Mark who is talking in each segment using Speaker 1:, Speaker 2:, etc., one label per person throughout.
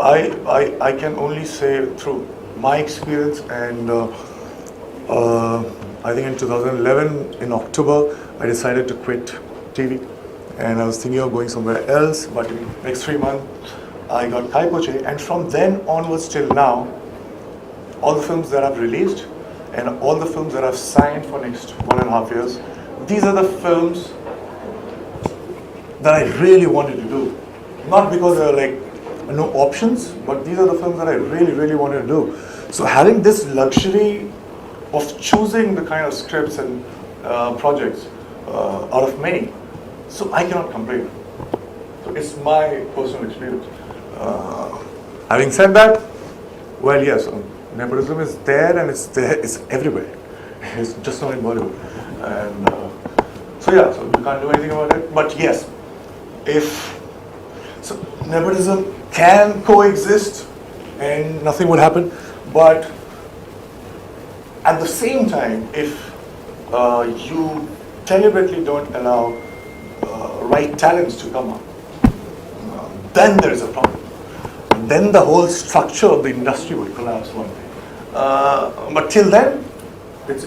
Speaker 1: I can only say through my experience, and I think in 2011 in October I decided to quit TV, and I was thinking of going somewhere else. But in the next 3 months I got Kai Po Che, and from then onwards till now, all the films that I've released and all the films that I've signed for next 1.5 years, these are the films that I really wanted to do. Not because there are like no options, but these are the films that I really wanted to do. So having this luxury of choosing the kind of scripts and projects out of many, so I cannot complain. So it's my personal experience. Having said that, well, yes, nepotism is there, and it's everywhere. It's just not in Bollywood. And so yeah, so we can't do anything about it. But yes, so nepotism can coexist and nothing would happen, but at the same time, if you deliberately don't allow right talents to come up, then there is a problem. Then the whole structure of the industry would collapse one day. But till then, it's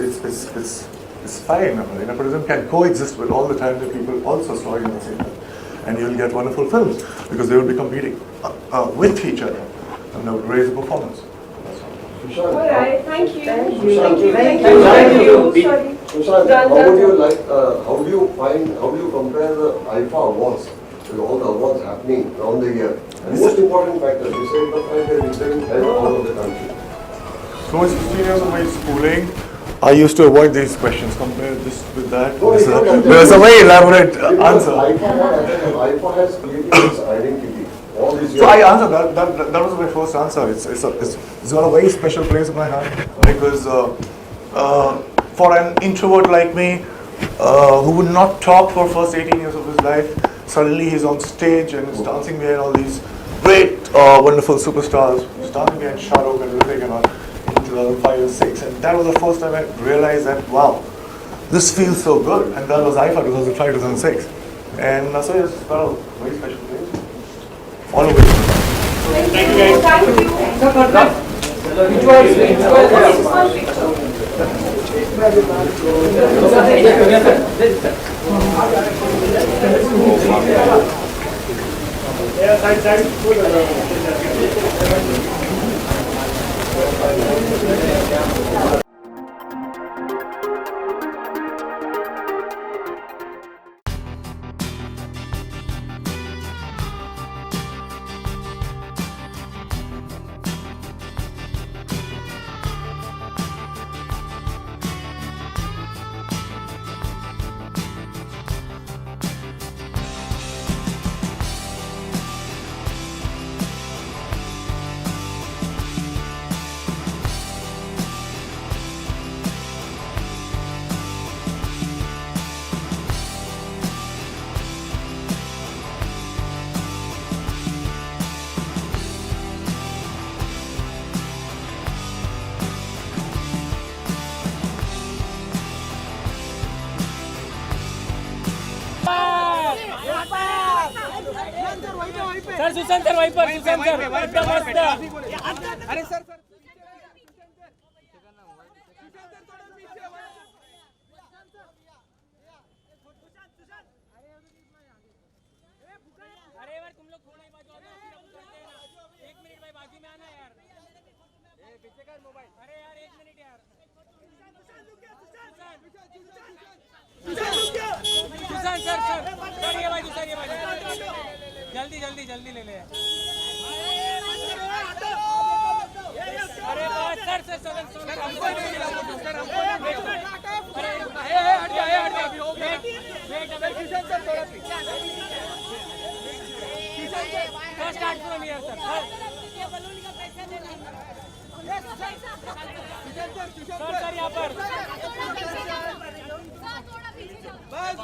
Speaker 1: fine. Nepotism can coexist with all the talented people also starring at the same time, and you'll get wonderful films because they will be competing with each other, and they will raise the performance.
Speaker 2: All right, thank you.
Speaker 3: Thank you.
Speaker 2: Thank you. Sorry.
Speaker 3: Sushant, how do you compare the IFA awards with all the awards happening around the year? And most important factor, you said the fact that it's getting held all over the country.
Speaker 1: So in 16 years of my schooling, I used to avoid these questions. Compare this with that.
Speaker 3: No,
Speaker 1: There's a very elaborate answer.
Speaker 3: IFA has created its identity. All these years.
Speaker 1: So I answered that. That was my first answer. It's got a very special place in my heart because for an introvert like me, who would not talk for first 18 years of his life, suddenly he's on stage and is dancing behind all these great, wonderful superstars, dancing behind Shah Rukh and Hrithik and all in 2005 or 6, and that was the first time I realized that wow, this feels so good, and that was IFA 2005, 2006, and so yes, that was a very special place. All over.
Speaker 2: Thank you. Thank you.
Speaker 4: Sir Sushant sir वहीं पर Sushant sir एकदम मस्त अरे sir अरे यार तुम लोग थोड़ा ही बाजू आ जाओ, एक मिनट भाई बाजू में आना यार, पीछे का मोबाइल, अरे यार 1 मिनट यार, सुशांत सर सर ये बाजू जल्दी जल्दी जल्दी ले ले, अरे सर सर सर हमको नहीं मिला सर, हमको अरे हट जा अभी हो गया, वेट अबे किशन सर थोड़ा पीछे स्टार्ट फ्रॉम हियर सर, ये बलून का पैसा देना सर यहाँ पर बस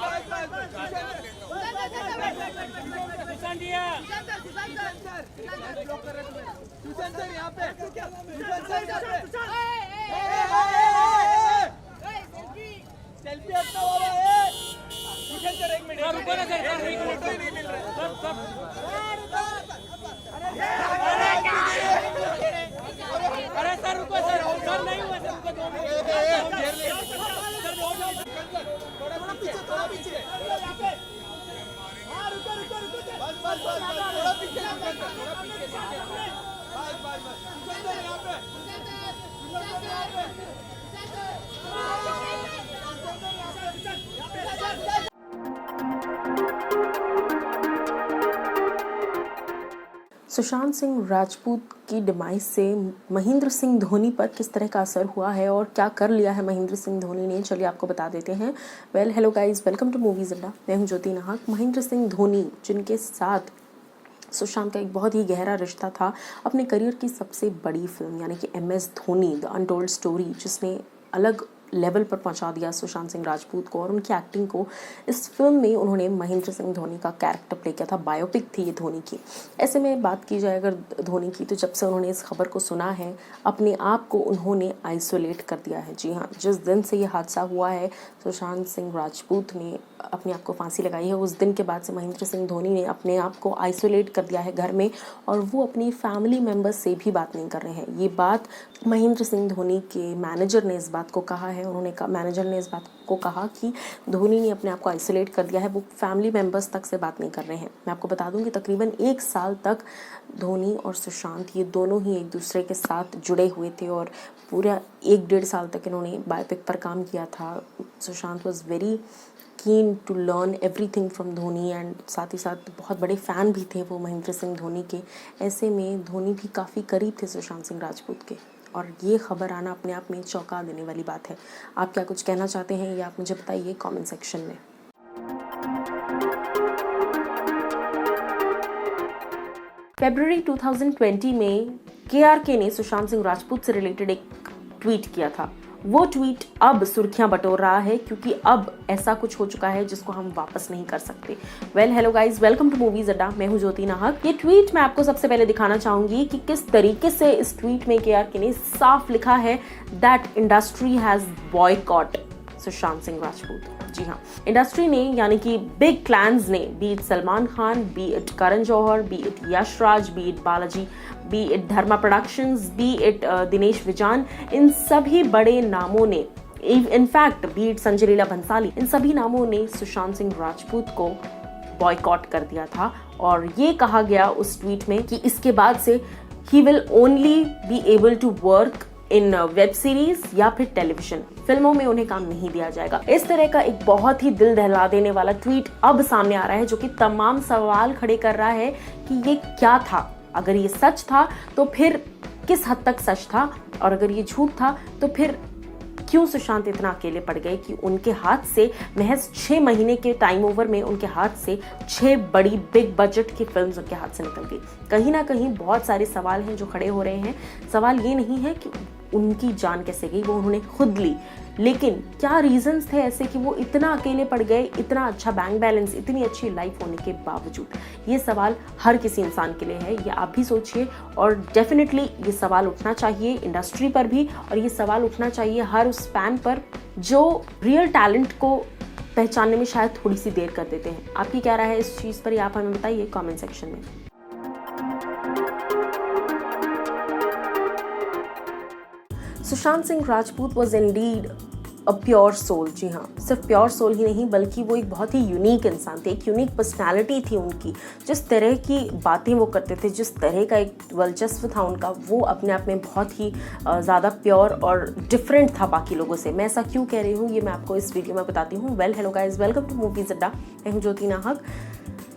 Speaker 4: सुशांत सर यहाँ पे सेल्फी अपना वाला है सुशांत सर 1 मिनट रुको ना सर 1 मिनट नहीं मिल रहा है सब पीछे थोड़ा पीछे हाँ रुको रुको रुको बस बस बस थोड़ा पीछे बस यहाँ पे
Speaker 5: सुशांत सिंह राजपूत की डिमाइस से महेंद्र सिंह धोनी पर किस तरह का असर हुआ है और क्या कर लिया है महेंद्र सिंह धोनी ने, चलिए आपको बता देते हैं। Hello guys, welcome to movies Adda. मैं हूं ज्योति नाहक। महेंद्र सिंह धोनी, जिनके साथ सुशांत का एक बहुत ही गहरा रिश्ता था, अपने करियर की सबसे बड़ी फिल्म यानी कि MS Dhoni the untold story, जिसने अलग लेवल पर पहुंचा दिया सुशांत सिंह राजपूत को और उनकी एक्टिंग को। इस फिल्म में उन्होंने महेंद्र सिंह धोनी का कैरेक्टर प्ले किया था। बायोपिक थी ये धोनी की। ऐसे में बात की जाए अगर धोनी की, तो जब से उन्होंने इस खबर को सुना है, अपने आप को उन्होंने आइसोलेट कर दिया है। जी हाँ, जिस दिन से ये हादसा हुआ है, सुशांत सिंह राजपूत ने अपने आप को फांसी लगाई है, उस दिन के बाद से महेंद्र सिंह धोनी ने अपने आप को आइसोलेट कर दिया है घर में, और वो अपनी फैमिली मेम्बर्स से भी बात नहीं कर रहे हैं। ये बात महेंद्र सिंह धोनी के मैनेजर ने इस बात को कहा है। मैनेजर ने इस बात को कहा कि धोनी ने अपने आप को आइसोलेट कर दिया है, वो फैमिली मेम्बर्स तक से बात नहीं कर रहे हैं। मैं आपको बता दूं कि तकरीबन 1 साल तक धोनी और सुशांत ये दोनों ही एक दूसरे के साथ जुड़े हुए थे और पूरा 1-1.5 साल तक इन्होंने बायोपिक पर काम किया था। Sushant was very keen to learn everything from Dhoni and साथ ही साथ बहुत बड़े फ़ैन भी थे वो महेंद्र सिंह धोनी के। ऐसे में धोनी भी काफ़ी करीब थे सुशांत सिंह राजपूत के, और ये खबर आना अपने आप में चौंका देने वाली बात है। आप क्या कुछ कहना चाहते हैं, ये आप मुझे बताइए कमेंट सेक्शन में। फरवरी 2020 में KRK ने सुशांत सिंह राजपूत से रिलेटेड एक ट्वीट किया था। वो ट्वीट अब सुर्खियां बटोर रहा है क्योंकि अब ऐसा कुछ हो चुका है जिसको हम वापस नहीं कर सकते। Hello guys, welcome to movies Adda. मैं हूं ज्योति नाहक। ये ट्वीट मैं आपको सबसे पहले दिखाना चाहूंगी कि किस तरीके से इस ट्वीट में KRK ने साफ लिखा है that industry has boycott Sushant Singh Rajput. जी हाँ, इंडस्ट्री ने यानी कि बिग क्लैंस ने, be it Salman Khan, be it Karan Johar, be it Yash Raj, be it Balaji, be it Dharma productions, be it Dinesh Vijan, इन सभी बड़े नामों ने, in fact be it Sanjay Leela Bhansali, इन सभी नामों ने सुशांत सिंह राजपूत को बॉयकॉट कर दिया था। और ये कहा गया उस ट्वीट में कि इसके बाद से ही will only be able to work in web series या फिर टेलीविजन, फिल्मों में उन्हें काम नहीं दिया जाएगा। इस तरह का एक बहुत ही दिल दहला देने वाला ट्वीट अब सामने आ रहा है, जो कि तमाम सवाल खड़े कर रहा है कि ये क्या था। अगर ये सच था तो फिर किस हद तक सच था, और अगर ये झूठ था तो फिर क्यों सुशांत इतना अकेले पड़ गए कि उनके हाथ से महज 6 महीने के टाइम ओवर में उनके हाथ से 6 बड़ी बिग बजट की फिल्म्स उनके हाथ से निकल गई। कहीं ना कहीं बहुत सारे सवाल हैं जो खड़े हो रहे हैं। सवाल ये नहीं है कि उनकी जान कैसे गई, वो उन्होंने खुद ली, लेकिन क्या रीजंस थे ऐसे कि वो इतना अकेले पड़ गए, इतना अच्छा बैंक बैलेंस, इतनी अच्छी लाइफ होने के बावजूद। ये सवाल हर किसी इंसान के लिए है, ये आप भी सोचिए, और डेफिनेटली ये सवाल उठना चाहिए इंडस्ट्री पर भी, और ये सवाल उठना चाहिए हर उस फैन पर जो रियल टैलेंट को पहचानने में शायद थोड़ी सी देर कर देते हैं। आपकी क्या राय है इस चीज़ पर, आप हमें बताइए कमेंट सेक्शन में। Sushant Singh Rajput was indeed a pure soul. जी हाँ, सिर्फ प्योर सोल ही नहीं बल्कि वो एक बहुत ही यूनिक इंसान थे, एक यूनिक पर्सनालिटी थी उनकी। जिस तरह की बातें वो करते थे, जिस तरह का एक वर्चस्व था उनका, वो अपने आप में बहुत ही ज़्यादा प्योर और डिफरेंट था बाकी लोगों से। मैं ऐसा क्यों कह रही हूँ ये मैं आपको इस वीडियो में बताती हूँ। Hello guys, welcome to movies Adda. मैं हूँ ज्योति नाहक।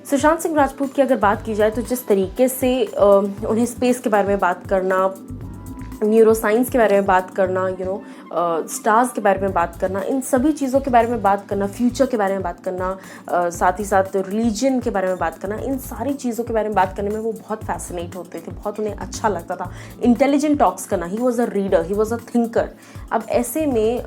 Speaker 5: सुशांत सिंह राजपूत की अगर बात की जाए तो जिस तरीके से उन्हें स्पेस के बारे में बात करना, न्यूरो साइंस के बारे में बात करना, स्टार्स के बारे में बात करना, इन सभी चीज़ों के बारे में बात करना, फ्यूचर के बारे में बात करना, साथ ही साथ रिलीजन के बारे में बात करना, इन सारी चीज़ों के बारे में बात करने में वो बहुत फैसिनेट होते थे, बहुत उन्हें अच्छा लगता था। इंटेलिजेंट टॉक्स करना, he was a reader, he was a thinker. अब ऐसे में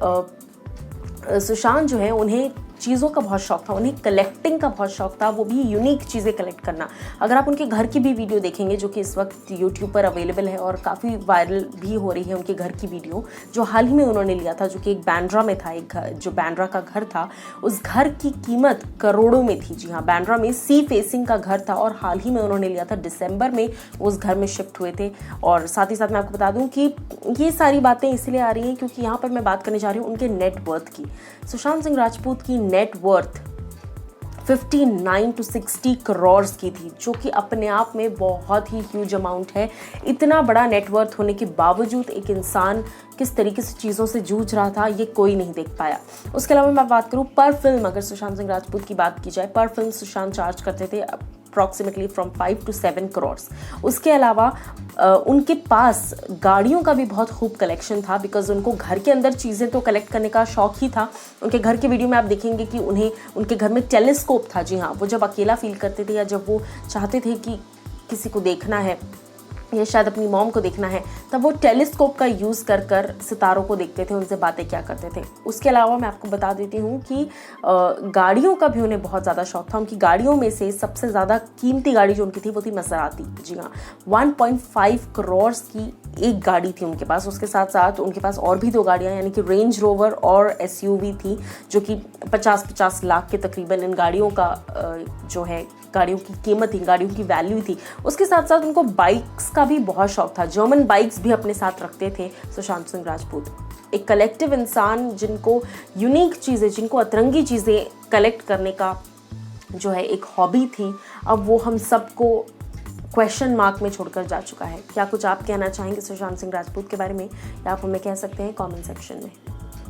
Speaker 5: सुशांत जो है, उन्हें चीज़ों का बहुत शौक था, उन्हें कलेक्टिंग का बहुत शौक था, वो भी यूनिक चीज़ें कलेक्ट करना। अगर आप उनके घर की भी वीडियो देखेंगे जो कि इस वक्त यूट्यूब पर अवेलेबल है और काफ़ी वायरल भी हो रही है, उनके घर की वीडियो जो हाल ही में उन्होंने लिया था, जो कि एक बांद्रा में था, एक घर जो बांद्रा का घर था, उस घर की कीमत करोड़ों में थी। जी हाँ, बांद्रा में सी फेसिंग का घर था और हाल ही में उन्होंने लिया था, दिसंबर में उस घर में शिफ्ट हुए थे। और साथ ही साथ मैं आपको बता दूँ कि ये सारी बातें इसलिए आ रही हैं क्योंकि यहाँ पर मैं बात करने जा रही हूँ उनके नेट वर्थ की। सुशांत सिंह राजपूत की नेट वर्थ 59 to 60 करोड़ की थी, जो कि अपने आप में बहुत ही ह्यूज अमाउंट है। इतना बड़ा नेटवर्थ होने के बावजूद एक इंसान किस तरीके से चीज़ों से जूझ रहा था, ये कोई नहीं देख पाया। उसके अलावा मैं बात करूँ पर फिल्म, अगर सुशांत सिंह राजपूत की बात की जाए, पर फिल्म सुशांत चार्ज करते थे अप्रॉक्सीमेटली फ्रॉम 5 to 7 करोड़। उसके अलावा उनके पास गाड़ियों का भी बहुत खूब कलेक्शन था, बिकॉज उनको घर के अंदर चीज़ें तो कलेक्ट करने का शौक ही था। उनके घर के वीडियो में आप देखेंगे कि उन्हें उनके घर में टेलीस्कोप था। जी हाँ, वो जब अकेला फील करते थे या जब वो चाहते थे कि किसी को देखना है या शायद अपनी मॉम को देखना है, तब वो टेलीस्कोप का यूज़ कर कर सितारों को देखते थे, उनसे बातें क्या करते थे। उसके अलावा मैं आपको बता देती हूँ कि गाड़ियों का भी उन्हें बहुत ज़्यादा शौक था। उनकी गाड़ियों में से सबसे ज़्यादा कीमती गाड़ी जो उनकी थी वो थी मसराती। जी हाँ, 1.5 करोड़ की एक गाड़ी थी उनके पास। उसके साथ साथ उनके पास और भी 2 गाड़ियाँ यानी कि रेंज रोवर और SUV थी, जो कि 50-50 लाख के तकरीबन इन गाड़ियों का जो है गाड़ियों की कीमत थी, गाड़ियों की वैल्यू थी। उसके साथ साथ उनको बाइक्स का भी बहुत शौक था। जर्मन बाइक्स भी अपने साथ रखते थे सुशांत सिंह राजपूत। एक कलेक्टिव इंसान जिनको यूनिक चीज़ें, जिनको अतरंगी चीज़ें कलेक्ट करने का जो है एक हॉबी थी, अब वो हम सबको क्वेश्चन मार्क में छोड़कर जा चुका है। क्या कुछ आप कहना चाहेंगे सुशांत सिंह राजपूत के बारे में, या आप हमें कह सकते हैं कमेंट सेक्शन में।